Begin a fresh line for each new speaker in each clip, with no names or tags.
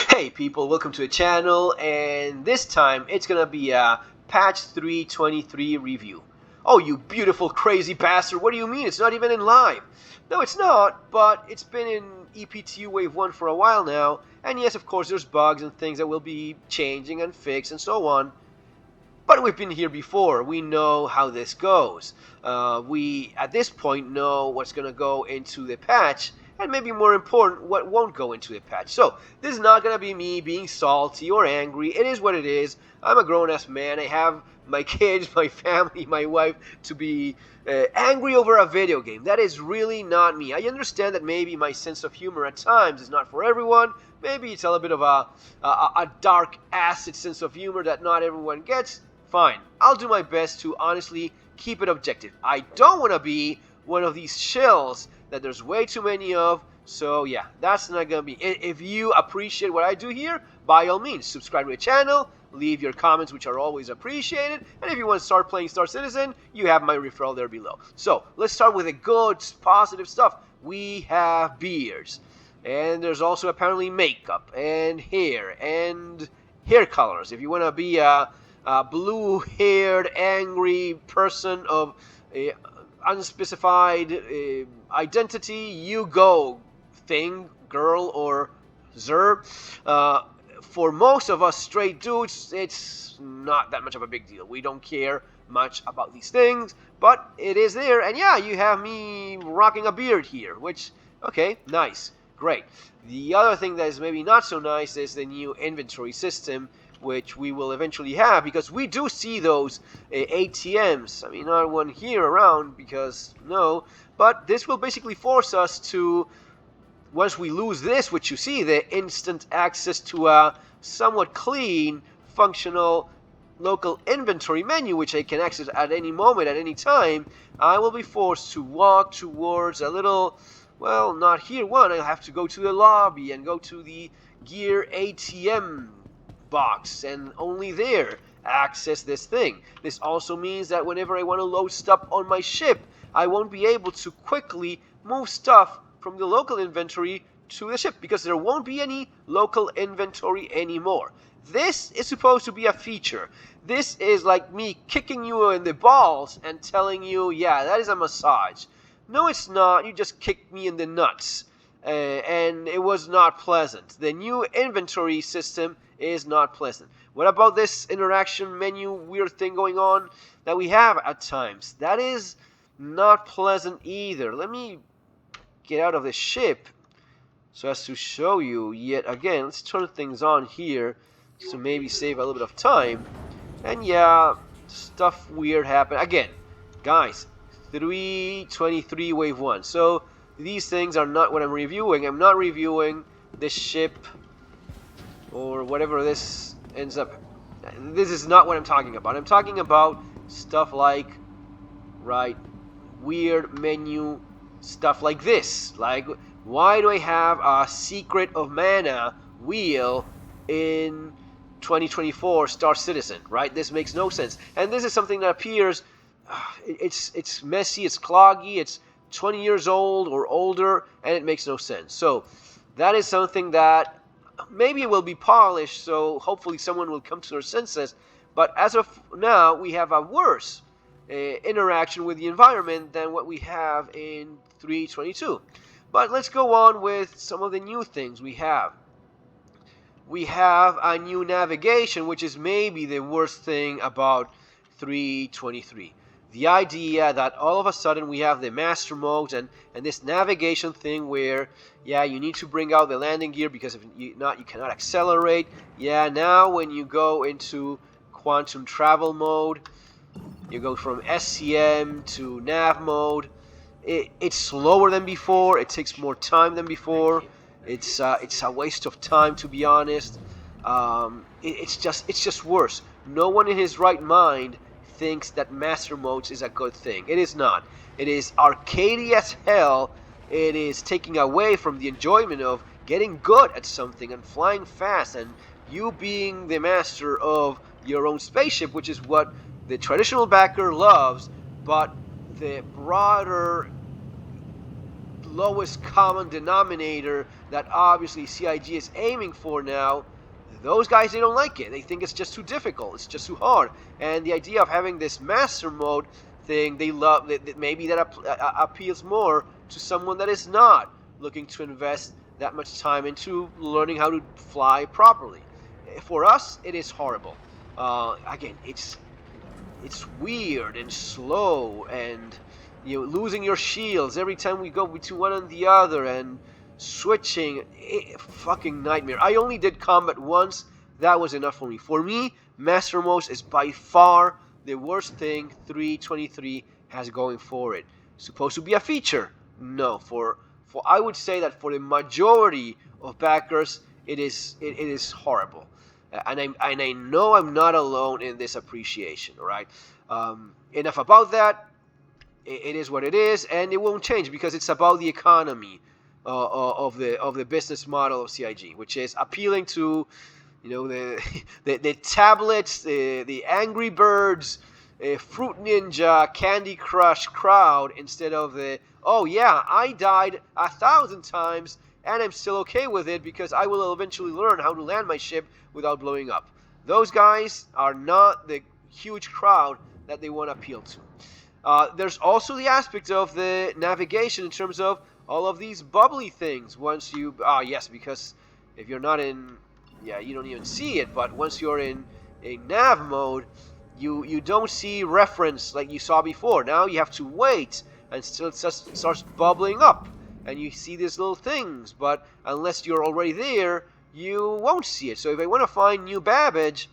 Hey people, welcome to the channel, and this time it's gonna be a patch 3.23 review. Oh, you beautiful crazy bastard, what do you mean? It's not even in live. No, it's not, but it's been in EPTU Wave 1 for a while now, and yes, of course, there's bugs and things that will be changing and fixed and so on. But we've been here before. We know how this goes. We, at this point, know what's going to go into the patch, and maybe more important, what won't go into the patch. So, this is not going to be me being salty or angry. It is what it is. I'm a grown-ass man. I have my kids, my family, my wife to be angry over a video game. That is really not me. I understand that maybe my sense of humor at times is not for everyone. Maybe it's a little bit of a dark acid sense of humor that not everyone gets. Fine, I'll do my best to honestly keep it objective. I don't want to be one of these shills that there's way too many of, so yeah, that's not going to be it. If you appreciate what I do here, by all means, subscribe to the channel, leave your comments, which are always appreciated, and if you want to start playing Star Citizen, you have my referral there below. So, let's start with the good, positive stuff. We have beards, and there's also apparently makeup, and hair colors. If you want to be a blue-haired, angry person of unspecified identity, you go, thing, girl, or zer. For most of us straight dudes, it's not that much of a big deal. We don't care much about these things, but it is there, and yeah, you have me rocking a beard here, which, okay, nice, great. The other thing that is maybe not so nice is the new inventory system, which we will eventually have, because we do see those ATMs. I mean, not one here around, because no, but this will basically force us to, once we lose this, which you see, the instant access to a somewhat clean, functional local inventory menu, which I can access at any moment, at any time, I will be forced to walk towards a little, well, not here one, I'll have to go to the lobby and go to the gear ATM box, and only there access this thing. This also means that whenever I want to load stuff on my ship, I won't be able to quickly move stuff from the local inventory to the ship, because there won't be any local inventory anymore. This is supposed to be a feature. This is like me kicking you in the balls and telling you, yeah, that is a massage. No, it's not. You just kicked me in the nuts. And it was not pleasant. The new inventory system is not pleasant. What about this interaction menu weird thing going on that we have at times? That is not pleasant either. Let me get out of the ship so as to show you yet again. Let's turn things on here to maybe save a little bit of time. And yeah, stuff weird happened. Again, guys, 3.23 Wave 1. So these things are not what I'm reviewing. I'm not reviewing this ship or whatever this ends up. This is not what I'm talking about. I'm talking about stuff like, right, weird menu stuff like this. Like, why do I have a Secret of Mana wheel in 2024 Star Citizen, right? This makes no sense. And this is something that appears, it's messy, it's cloggy, it's 20 years old or older, and it makes no sense. So that is something that maybe will be polished, so hopefully someone will come to their senses. But as of now, we have a worse interaction with the environment than what we have in 3.22. But let's go on with some of the new things we have. We have a new navigation, which is maybe the worst thing about 3.23. The idea that all of a sudden we have the master modes and this navigation thing where, yeah, you need to bring out the landing gear because if not, you cannot accelerate. Yeah, now when you go into quantum travel mode, you go from SCM to nav mode. It's slower than before. It takes more time than before. It's a waste of time, to be honest. It's just worse. No one in his right mind thinks that master modes is a good thing. It is not. It is arcadey as hell. It is taking away from the enjoyment of getting good at something and flying fast and you being the master of your own spaceship, which is what the traditional backer loves, but the broader lowest common denominator that obviously CIG is aiming for now, those guys, they don't like it. They think it's just too difficult. It's just too hard. And the idea of having this master mode thing, they love that. Maybe that appeals more to someone that is not looking to invest that much time into learning how to fly properly. For us, it is horrible. Again, it's weird and slow, and losing your shields every time we go between one and the other, and switching, fucking nightmare. I only did combat once. That was enough for me. For me, Master Mode is by far the worst thing 323 has going for it. Supposed to be a feature? No. For I would say that for the majority of backers, it is horrible. And I know I'm not alone in this appreciation. All right. Enough about that. It is what it is, and it won't change because it's about the economy of the business model of CIG, which is appealing to the tablets, the Angry Birds, Fruit Ninja, Candy Crush crowd, instead of the, oh yeah, I died 1,000 times and I'm still okay with it because I will eventually learn how to land my ship without blowing up. Those guys are not the huge crowd that they want to appeal to. There's also the aspect of the navigation in terms of all of these bubbly things. Once you, yes, because if you're not in, you don't even see it, but once you're in a nav mode, you don't see reference like you saw before. Now you have to wait until it starts bubbling up, and you see these little things, but unless you're already there, you won't see it. So if I want to find New Babbage,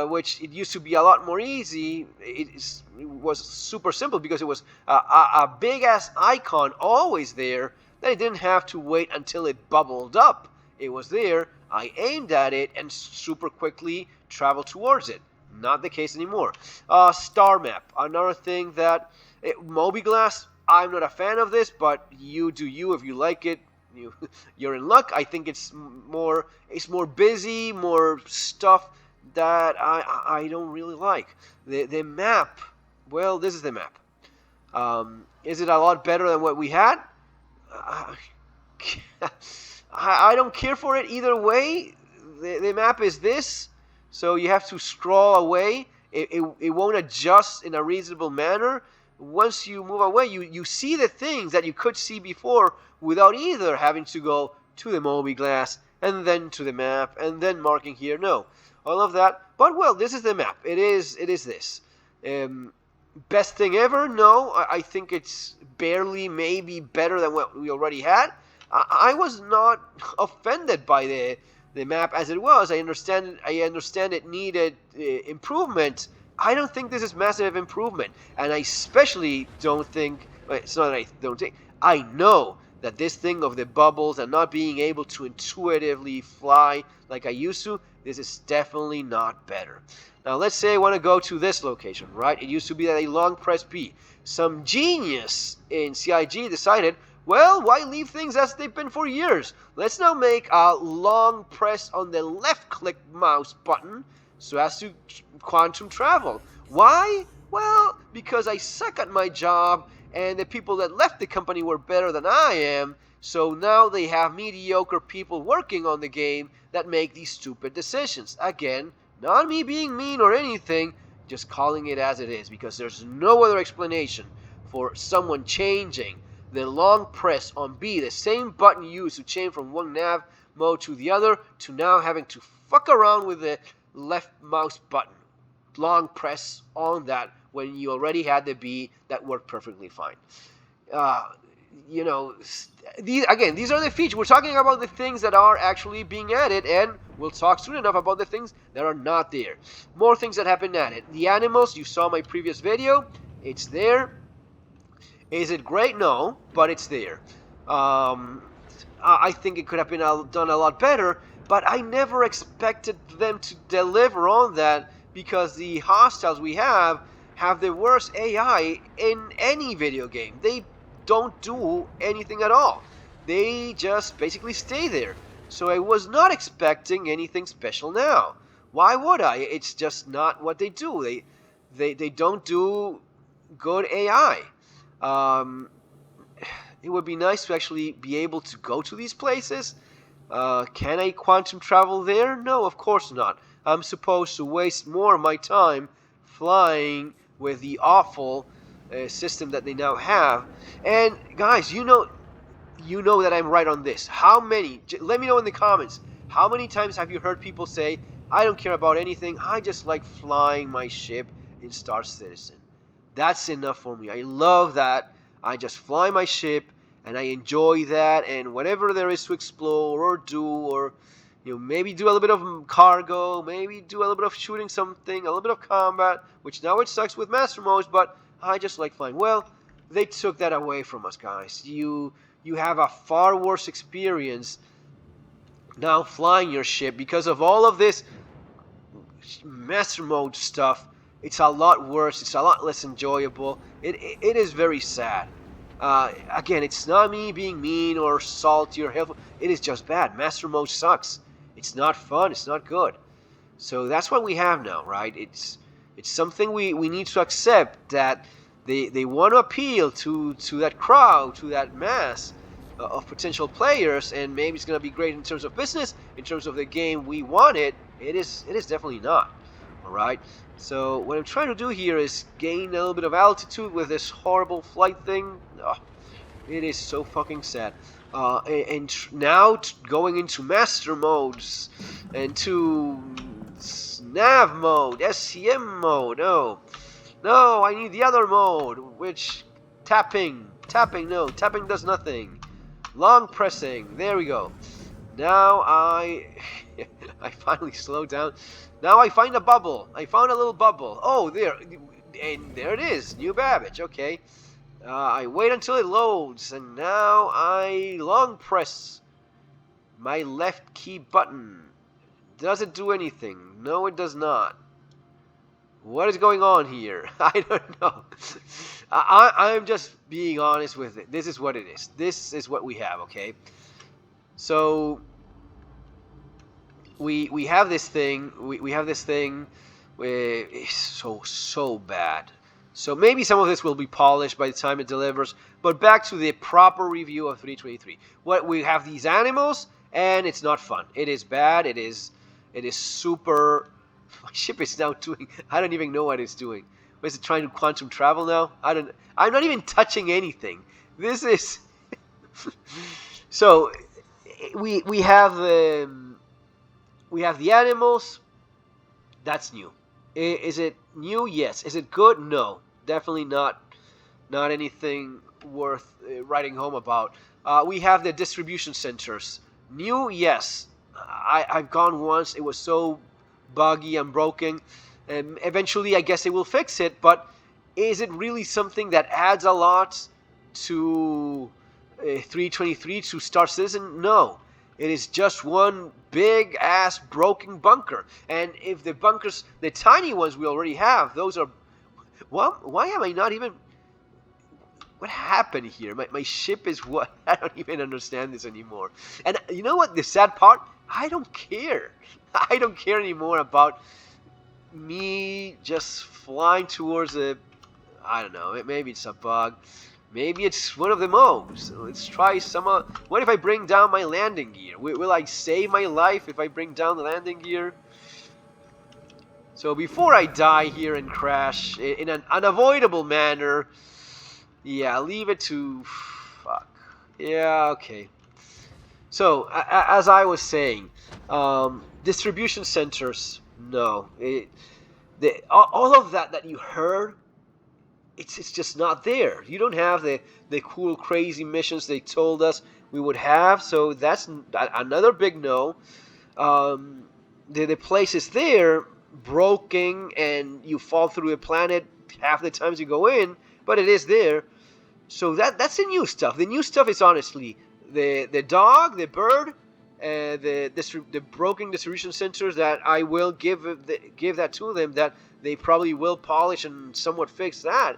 which it used to be a lot more easy, it was super simple because it was a big-ass icon always there that I didn't have to wait until it bubbled up. It was there, I aimed at it, and super quickly traveled towards it. Not the case anymore. Starmap, another thing that... Moby-Glass, I'm not a fan of this, but you do you. If you like it, you're in luck. I think it's more busy, more stuff that I don't really like. The map, well, this is the map. Is it a lot better than what we had? I don't care for it either way. The map is this, so you have to scroll away. It won't adjust in a reasonable manner. Once you move away, you see the things that you could see before without either having to go to the Moby-Glass and then to the map and then marking here. No, all of that. But well, this is the map. It is this. Best thing ever? No, I think it's barely maybe better than what we already had. I was not offended by the map as it was. I understand it needed improvement. I don't think this is massive improvement, and I especially don't think. It's not that I don't think. I know that this thing of the bubbles and not being able to intuitively fly like I used to, this is definitely not better. Now, let's say I want to go to this location, right? It used to be that a long press B. Some genius in CIG decided, well, why leave things as they've been for years? Let's now make a long press on the left-click mouse button so as to quantum travel. Why? Well, because I suck at my job, and the people that left the company were better than I am, so now they have mediocre people working on the game that make these stupid decisions. Again, not me being mean or anything, just calling it as it is, because there's no other explanation for someone changing the long press on B, the same button used to change from one nav mode to the other, to now having to fuck around with the left mouse button. Long press on that when you already had the B that worked perfectly fine. These are the features. We're talking about the things that are actually being added, and we'll talk soon enough about the things that are not there. More things that have been added. The animals, you saw my previous video. It's there. Is it great? No, but it's there. I think it could have been done a lot better, but I never expected them to deliver on that because the hostiles we have the worst AI in any video game. They don't do anything at all. They just basically stay there. So I was not expecting anything special now. Why would I? It's just not what they do. They don't do good AI. It would be nice to actually be able to go to these places. Can I quantum travel there? No, of course not. I'm supposed to waste more of my time flying with the awful system that they now have. And guys, you know that I'm right on this. How many? Let me know in the comments. How many times have you heard people say, "I don't care about anything. I just like flying my ship in Star Citizen. That's enough for me. I love that. I just fly my ship and I enjoy that. And whatever there is to explore or do, or maybe do a little bit of cargo, maybe do a little bit of shooting something, a little bit of combat, which now it sucks with master modes, but I just like flying." Well, they took that away from us, guys. You have a far worse experience now flying your ship because of all of this master mode stuff. It's a lot worse. It's a lot less enjoyable. It is very sad. Again, it's not me being mean or salty or helpful. It is just bad. Master mode sucks. It's not fun. It's not good. So that's what we have now, right? It's something we need to accept, that they want to appeal to that crowd, to that mass of potential players, and maybe it's going to be great in terms of business, in terms of the game we wanted. It is definitely not. All right. So what I'm trying to do here is gain a little bit of altitude with this horrible flight thing. Oh, it is so fucking sad. Now going into master modes and to nav mode, SCM mode. No, I need the other mode, which tapping. No, tapping does nothing. Long pressing. There we go. Now I finally slowed down. Now I find a bubble. I found a little bubble. Oh, there. And there it is. New Babbage. Okay. I wait until it loads. And now I long press my left key button. Does it do anything? No, it does not. What is going on here? I don't know. I'm just being honest with it. This is what it is. This is what we have, okay? So we have this thing. We have this thing where it's so bad. So maybe some of this will be polished by the time it delivers. But back to the proper review of 323. What we have, these animals, and it's not fun. It is bad. It is super. My ship is now doing. I don't even know what it's doing. Is it trying to quantum travel now? I'm not even touching anything. This is. So we have the animals. That's new. Is it new? Yes. Is it good? No. Definitely not. Not anything worth writing home about. We have the distribution centers. New? Yes. I've gone once. It was so buggy and broken. And eventually, I guess they will fix it. But is it really something that adds a lot to 323 to Star Citizen? No. It is just one big ass broken bunker. And if the bunkers, the tiny ones we already have, those are. Well, why am I not even? What happened here? My ship is what? I don't even understand this anymore. And you know what? The sad part? I don't care. I don't care anymore about me just flying towards a. I don't know. Maybe it's a bug. Maybe it's one of the modes. Let's try some. What if I bring down my landing gear? Will I save my life if I bring down the landing gear? So before I die here and crash in an unavoidable manner, yeah, leave it to. Fuck. Yeah, okay. So as I was saying, distribution centers. No, all of that you heard. It's just not there. You don't have the cool, crazy missions they told us we would have. So that's another big no. The place is there, broken, and you fall through the planet half the times you go in, but it is there. So that's the new stuff. The new stuff is honestly the dog, the bird, the broken distribution centers that I will give that to them, that they probably will polish and somewhat fix that.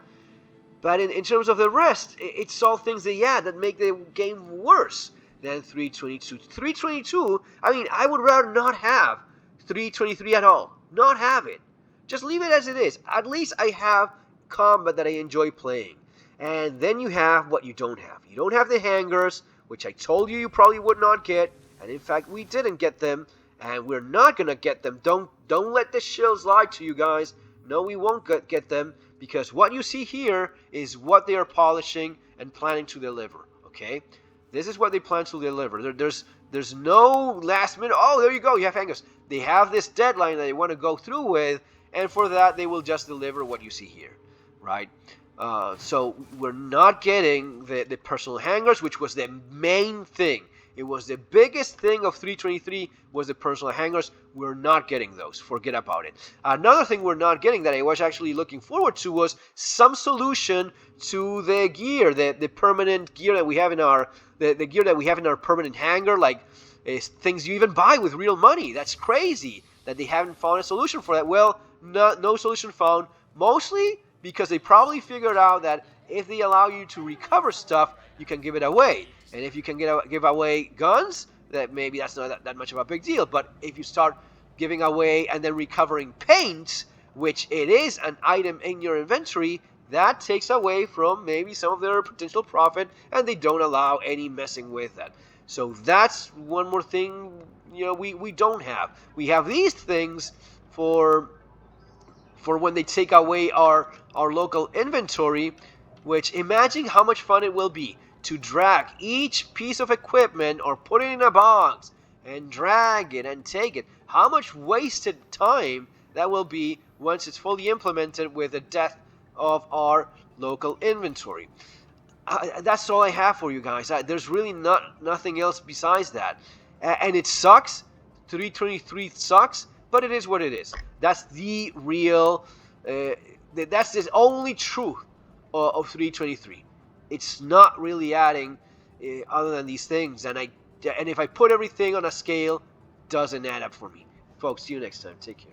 But in terms of the rest, it's all things that make the game worse than 322. 322, I mean, I would rather not have 323 at all. Not have it. Just leave it as it is. At least I have combat that I enjoy playing. And then you have what you don't have. You don't have the hangers, which I told you probably would not get, and in fact we didn't get them, and we're not gonna get them. Don't let the shills lie to you guys. No, we won't get them, because what you see here is what they are polishing and planning to deliver. Okay, this is what they plan to deliver. There's no last minute. Oh, there you go. You have hangers. They have this deadline that they want to go through with, and for that they will just deliver what you see here, right? So we're not getting the personal hangers, which was the main thing. It was the biggest thing of 323 was the personal hangers. We're not getting those. Forget about it. Another thing we're not getting that I was actually looking forward to was some solution to the gear, the permanent gear that we have in our the gear that we have in our permanent hanger, like things you even buy with real money. That's crazy that they haven't found a solution for that. Well, no solution found. Mostly because they probably figured out that if they allow you to recover stuff, you can give it away. And if you can give away guns, that maybe that's not that much of a big deal. But if you start giving away and then recovering paint, which it is an item in your inventory, that takes away from maybe some of their potential profit, and they don't allow any messing with that. So that's one more thing, we don't have. We have these things for when they take away our local inventory, which imagine how much fun it will be to drag each piece of equipment or put it in a box and drag it and take it. How much wasted time that will be once it's fully implemented with the death of our local inventory. That's all I have for you guys. There's really nothing else besides that. And it sucks. 323 sucks, but it is what it is. That's the real, that's the only truth of 323. It's not really adding other than these things. And if I put everything on a scale, doesn't add up for me. Folks, see you next time. Take care.